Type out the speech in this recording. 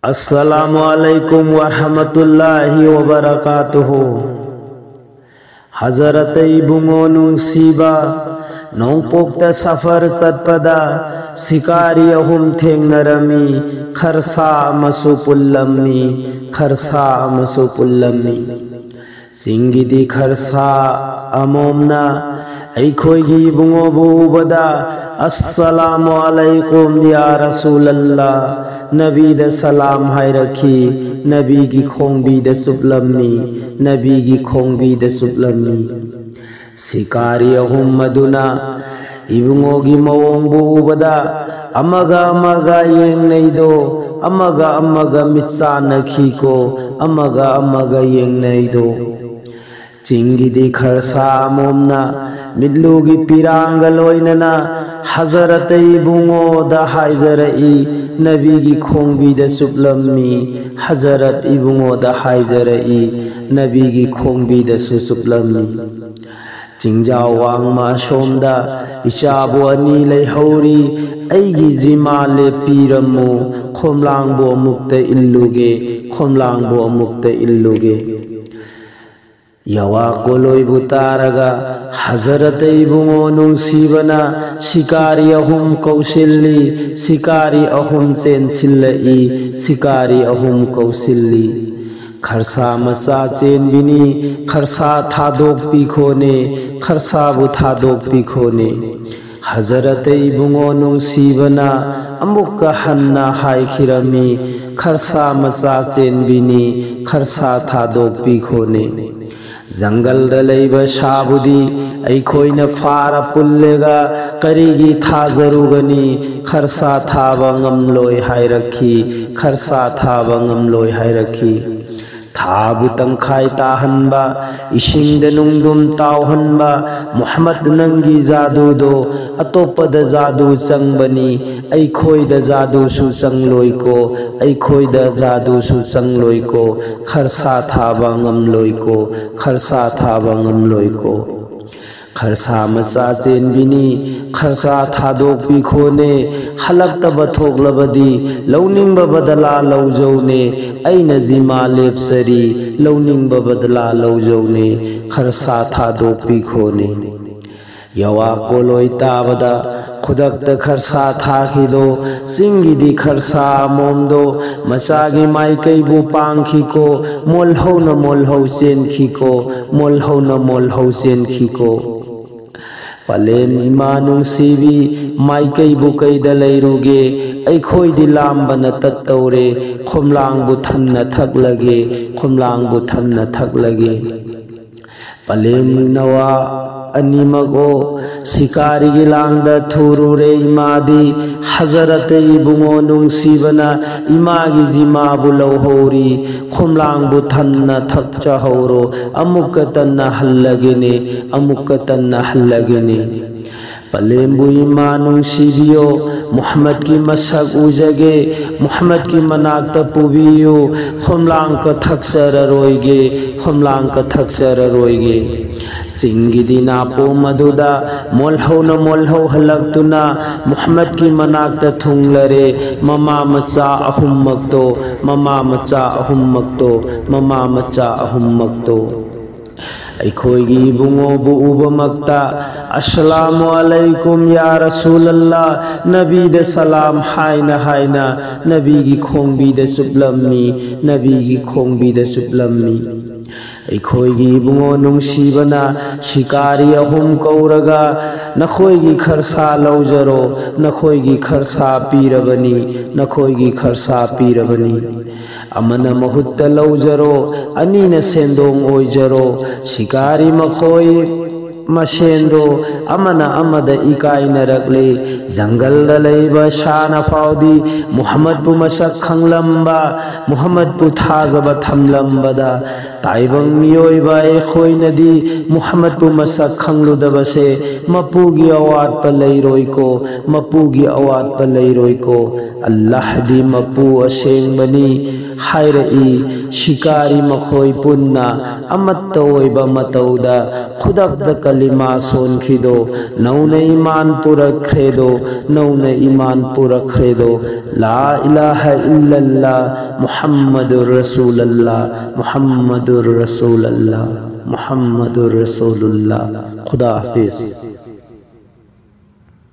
अस्सलामुअलैकुम वरहमतुल्लाहि वबरकातुहु। हजरत इबुंगो नुंसीबा नोंपोक्ता सफर चटपदा शिकारी अहुम थेंगनरमी खरसा अमसु पुल्लमनी खरसा अमसु पुल्लमनी सिंगिदी खरसा अमोमना ऐखोइगी इबुंगो बुबदा अस्सलामु अलैकुम या रसूलल्लाह नबी द सलाम हाय रखी नबी की खोंबी द सुपलमनी नबी की खोंबी द सुपलमनी शिकारी अहुम मदुना इबुंगो की मवोंग बुबदा अमगा अमगा येंग नैदो अमगा अमगा मित्सा नखी को अमगा अमगा येंग नैदो चिंगिदी खरसा मोमना मिल्लुगी पिरांग लोइनना हजरत इबुंगो द हाइजरई नबी की खोंबी द सुपलमनी हजरत इबुंगो द हाइजरई नबी की खोंबी द सुपलमनी चिंजाव वांगमा सोमदा इचाबो अनि लेहौरी ऐगी जिमा लेपीरमो खोमलांगबो मुक्त इल्लुगे खोमलांगबो मुक्त इल्लुगे यवा कोलोई बुतारगा हजरत इबुंगो नुंसीबना शिकारी अहुम कौशिल्ली शिकारी अहुम चेनसिल्लई शिकारी अहुम कौशिल्ली खरसा मचा चेनबिनी खरसा थादोक पिखोने खरसा बु थादोक पिखोने हजरत इबुंगो नुंसीबना अमुक्का हन्ना हाइखिरमी खरसा मचा चेनबिनी खरसा थादोक पिखोने जंगल दलेब शाबुदी ऐखोइना फारा पुल्लेगा करीगी थाजरुगनी खरसा थाबंगम लोय हाय रखी खरसा थाबंगम लोय हाय रखी थाबु तंखाय ताहनबा इशिंग नुंगदुम तावहनबा मोहम्मद नंगी जादू दो अतोपद जादू चंगबनी ऐखोइद जादू सु चंगलोय को ऐखोइद जादू सु चंगलोय को खरसा थाबंगम लोय को खरसा थाबंगम लोय को खरसा मचा चेनबिनी खरसा थादोक पिखोने हलक्तब थोकलबदी लौनिंग बदला लौजौने ऐना जिमा लेपसरी लौनिंग बदला लौजौने खरसा थादोक पिखोने यवा कोलोय ताबदा खुदक्त खरसा थाखिदो सिंगिदी खरसा मोमदो मचागी माइकैबु पांखिको मोलहौ न मोलहौ चेनखिको मोलहौ न मोलहौ चेनखिको पलेन इमानुंग सीबी माइकैबु कैद लैरुगे ऐखोइदी लांबन तत्तौरे खोमलांगबु थन्ना थकलगे खोमलांगबु थन्ना थकलगे पलेन नवा अनिमगो शिकारी की लांगद थुरुरे इमादी हजरत इबुंगो नुंसीबना इमागी जिमाबु लौहौरी खोमलांगबु थन्ना थकचहौरो अमुक्कतन्ना हल्लगेने अमुक्कतन्ना हल्लगेने पलेम्बु इमा नुंसीबियो मोहम्मद की मसक उजगे मोहम्मद की मनाक्त पुबियो खोमलांग का थक्सर रोइगे खोमलांग का थक्सर रोइगे सिंगिदी नापो मधुदा मोलहौ न मोलहौ हलक्तुना मोहम्मद की मनाक्त थुंगलरे ममा मचा अहुम मक्तो ममा मचा अहुम मक्तो ममा मचा अहुम मक्तो ऐखोइगी इबुंगो बुउबमक्ता अस्सलामु अलैकुम या रसूलल्लाह नबी द सलाम हायना हायना नबी की खोंबी द सुपलमनी नबी की खोंबी द सुपलमनी ऐखोइगी इबुंगो नुंसीबना शिकारी अहुम कौरगा नखोइगी खरसा लौजरो नखोइगी खरसा पीरबनी नखोइगी खरसा पीरबनी अमन महुत्त लौजरो अनीन सेंदोंग ओइजरो शिकारी मखोई मशेंदो अमना अमद इकाई नरकले जंगल दलेब शान फाउदी मोहम्मद पु मसक खंगलंबा मोहम्मद पु थाजब थमलंबदा ताइबंग मियोइबा एखोई नदी मोहम्मद पु मसक खंगलुदबसे मपुगी अवाद पलैरोय को मपुगी अवाद पलैरोय को अल्लाह दी मपु अशेंग बनी हायरई शिकारी मखोई पुन्ना अमत्त ओइबा मतौदा खुदक कलिमा सोनखिदो नौने ईमान पुरखरेदो नौने ईमान पुरखरेदो ला इलाहा इल्लल्लाह मुहम्मदुर रसूलुल्लाह मुहम्मदुर रसूलुल्लाह मुहम्मदुर रसूलुल्लाह। खुदा हाफिज।